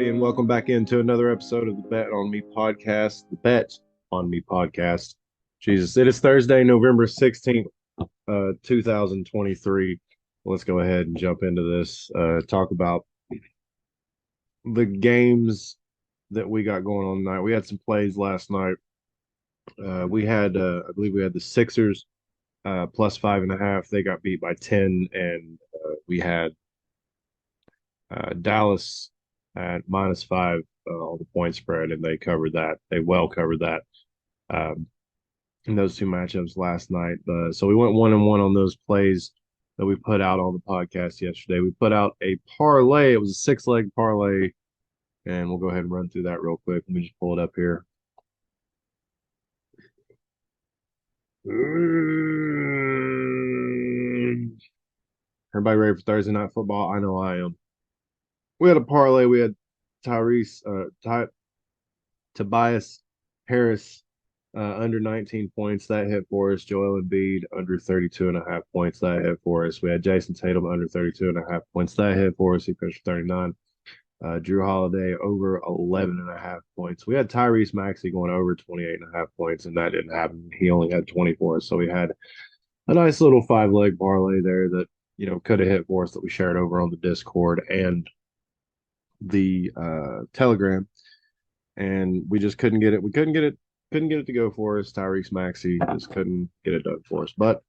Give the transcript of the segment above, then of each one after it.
everybody, and welcome back into another episode of the Bet on Me podcast. The Bet on Me podcast. Jesus, it is Thursday, November 16th, 2023. Let's go ahead and jump into this. Talk about the games that we got going on tonight. We had some plays last night. I believe we had the Sixers plus 5.5. They got beat by 10, and we had Dallas at -5 on the point spread, and they covered that. They well covered that um, in those two matchups last night. So we went 1-1 on those plays that we put out on the podcast yesterday. We put out a parlay. It was a six-leg parlay, and we'll go ahead and run through that real quick. Let me just pull it up here. Everybody ready for Thursday night football? I know I am. We had a parlay. We had Tobias Harris under 19 points. That hit for us. Joel Embiid under 32.5 points. That hit for us. We had Jason Tatum under 32.5 points. That hit for us. He finished 39. Drew Holiday over 11.5 points. We had Tyrese Maxey going over 28.5 points, and that didn't happen. He only had 24. So we had a nice little five-leg parlay there that could have hit for us, that we shared over on the Discord and the Telegram, and we just couldn't get it. We couldn't get it to go for us. Tyrese Maxey just couldn't get it done for us. But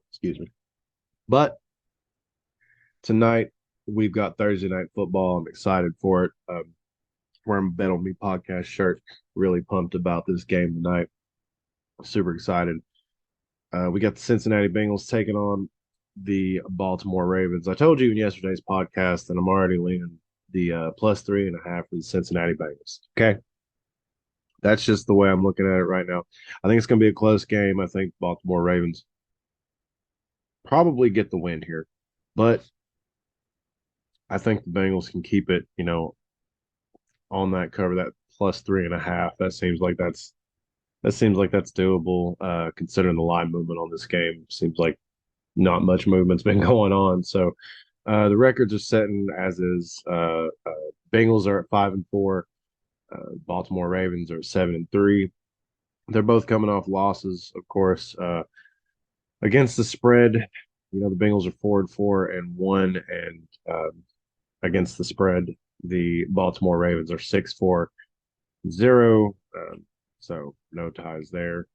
excuse me. But tonight we've got Thursday night football. I'm excited for it. Wearing a Bet on Me podcast shirt. Really pumped about this game tonight. Super excited. We got the Cincinnati Bengals taking on the Baltimore Ravens. I told you in yesterday's podcast that I'm already leaning the plus 3.5 for the Cincinnati Bengals. Okay. That's just the way I'm looking at it right now. I think it's going to be a close game. I think Baltimore Ravens probably get the win here, but I think the Bengals can keep it, on that cover, that plus 3.5. That seems like that's doable, considering the line movement on this game. Seems like not much movement's been going on. So the records are setting as is. Bengals are at 5-4. Baltimore Ravens are 7-3. They're both coming off losses, of course. Against the spread, the Bengals are 4-4-1, and against the spread, the Baltimore Ravens are 6-4-0. So no ties there,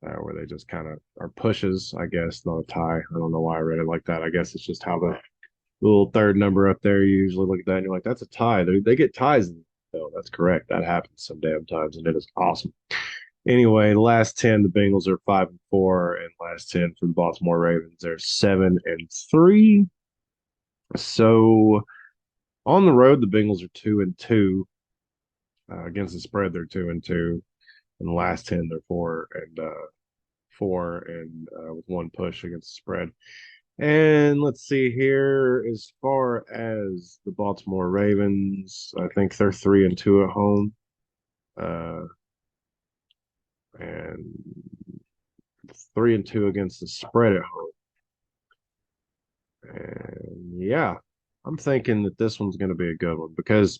where they just kind of are pushes, I guess, not a tie. I don't know why I read it like that. I guess it's just how the little third number up there, you usually look at that and you're like, that's a tie. They get ties. No, that's correct. That happens some damn times, and it is awesome. Anyway, the last 10, the Bengals are 5-4, and last 10 for the Baltimore Ravens, they're 7-3. So on the road, the Bengals are 2-2. Against the spread, they're 2-2. And the last 10, they're 4-4, and with one push against the spread. And let's see here, as far as the Baltimore Ravens, I think they're 3-2 at home. And 3-2 against the spread at home. And yeah, I'm thinking that this one's going to be a good one, because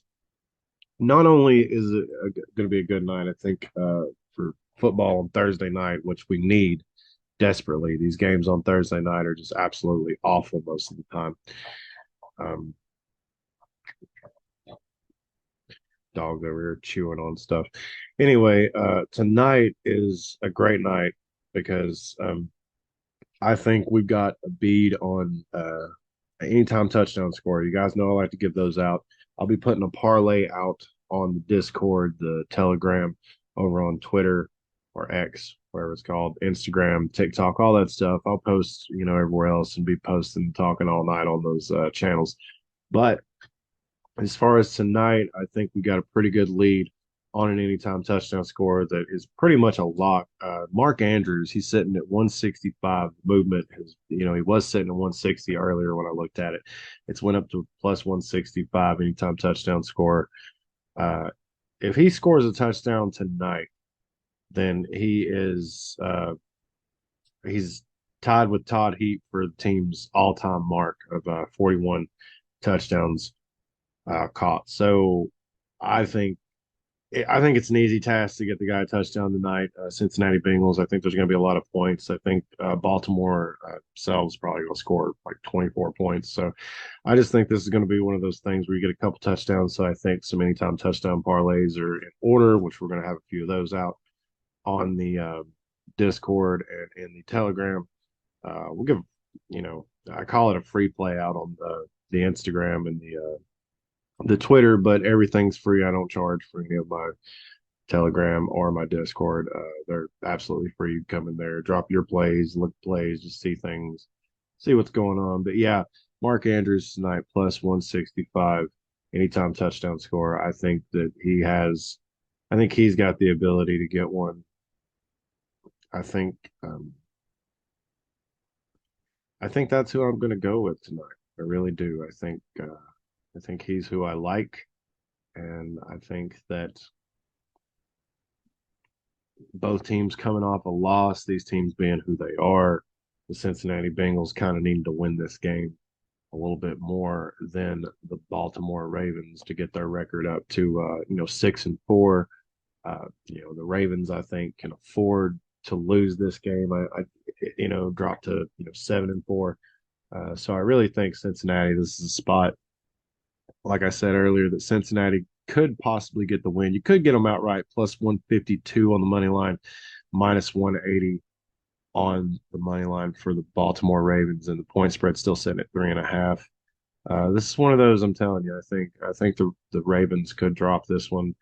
not only is it going to be a good night, I think, for football on Thursday night, which we need desperately. These games on Thursday night are just absolutely awful most of the time. Dogs over here chewing on stuff. Anyway, tonight is a great night because I think we've got a bead on anytime touchdown score. You guys know I like to give those out. I'll be putting a parlay out on the Discord, the Telegram, over on Twitter or X, whatever it's called, Instagram, TikTok, all that stuff. I'll post, everywhere else, and be posting, talking all night on those channels. But as far as tonight, I think we got a pretty good lead on an anytime touchdown score that is pretty much a lock. Mark Andrews, he's sitting at 165. Movement has, he was sitting at 160 earlier when I looked at it. It's went up to plus 165 anytime touchdown score. If he scores a touchdown tonight, then he's tied with Todd Heap for the team's all-time mark of 41 touchdowns caught. So I think I think it's an easy task to get the guy a touchdown tonight. Cincinnati Bengals. I think there's going to be a lot of points. I think Baltimore themselves probably going to score like 24 points. So I just think this is going to be one of those things where you get a couple touchdowns. So I think some anytime touchdown parlays are in order, which we're going to have a few of those out on the Discord and in the Telegram. We'll give, I call it a free play out on the Instagram and the Twitter, but everything's free. I don't charge for any of my Telegram or my Discord. They're absolutely free. You come in there, drop your plays, look plays, just see things, see what's going on. But yeah, Mark Andrews tonight plus 165 anytime touchdown score. I think he's got the ability to get one. I think um, I think that's who I'm going to go with tonight. I really do. I think he's who I like, and I think that both teams coming off a loss, these teams being who they are, the Cincinnati Bengals kind of needing to win this game a little bit more than the Baltimore Ravens to get their record up to 6-4. The Ravens I think can afford to lose this game. Drop to 7-4. So I really think Cincinnati. This is a spot, like I said earlier, that Cincinnati could possibly get the win. You could get them outright plus 152 on the money line, minus 180 on the money line for the Baltimore Ravens, and the point spread still sitting at 3.5. This is one of those. I'm telling you. I think the Ravens could drop this one.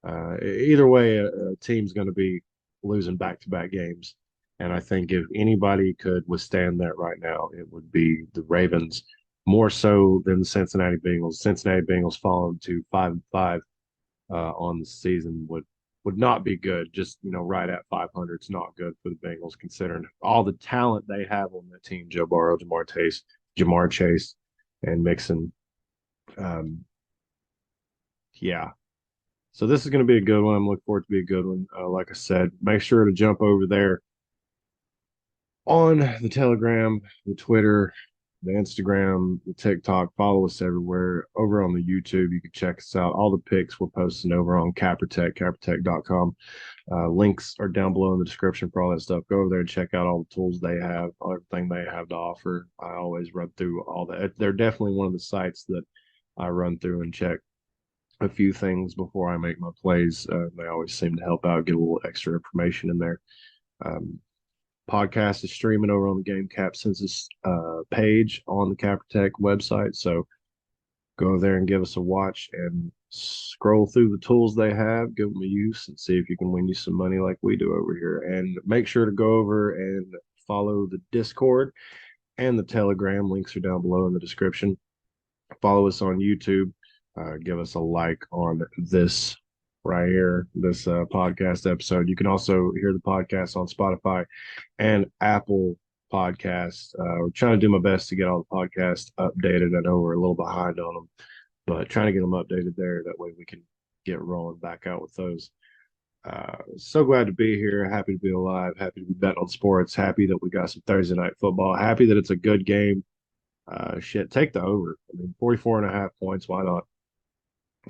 Either way, a team's going to be losing back-to-back games, and I think if anybody could withstand that right now, it would be the Ravens, more so than the Cincinnati Bengals. Cincinnati Bengals falling to 5-5 on the season would not be good. Just right at 500, it's not good for the Bengals considering all the talent they have on that team: Joe Burrow, Jamar Chase, and Mixon. Um, yeah, so this is going to be a good one. I'm looking forward to be a good one. Like I said, make sure to jump over there on the Telegram, the Twitter, the Instagram, the TikTok. Follow us everywhere. Over on the YouTube, you can check us out. All the pics we're posting over on cappertech.com. Links are down below in the description for all that stuff. Go over there and check out all the tools they have, everything they have to offer. I always run through all that. They're definitely one of the sites that I run through and check a few things before I make my plays. They always seem to help out, get a little extra information in there. Um, Podcast is streaming over on the Game Cap Census page on the Capper Tech website. So go over there and give us a watch and scroll through the tools they have, give them a use, and see if you can win you some money like we do over here. And make sure to go over and follow the Discord and the Telegram. Links are down below in the description. Follow us on YouTube. Give us a like on this right here, this podcast episode. You can also hear the podcast on Spotify and Apple Podcasts. We're trying to do my best to get all the podcasts updated. I know we're a little behind on them, but trying to get them updated there. That way we can get rolling back out with those. So glad to be here. Happy to be alive. Happy to be betting on sports. Happy that we got some Thursday night football. Happy that it's a good game. Take the over. I mean, 44.5 points. Why not?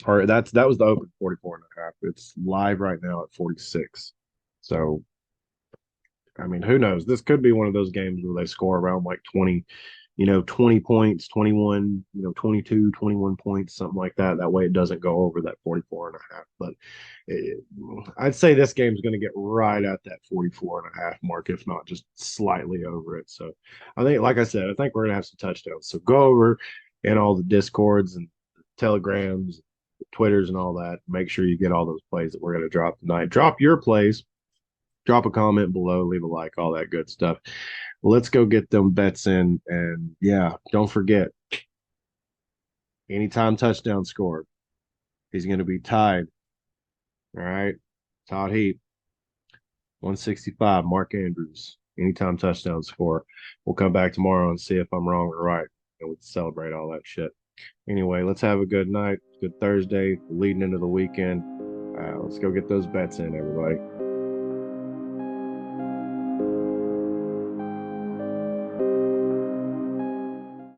Or that was the open 44.5. It's live right now at 46. So, I mean, who knows? This could be one of those games where they score around like 20, 20 points, 21, 22, 21 points, something like that. That way it doesn't go over that 44.5. But it, I'd say this game's going to get right at that 44.5 mark, if not just slightly over it. So I think, like I said, I think we're going to have some touchdowns. So go over in all the Discords and Telegrams, Twitters, and all that. Make sure you get all those plays that we're going to drop tonight. Drop your plays. Drop a comment below, leave a like, all that good stuff. Let's go get them bets in. And yeah, don't forget, anytime touchdown scored, he's going to be tied. All right. Todd Heap, 165. Mark Andrews, anytime touchdown score. We'll come back tomorrow and see if I'm wrong or right. And we can celebrate all that shit. Anyway, let's have a good night. Good Thursday, leading into the weekend. Let's go get those bets in, everybody.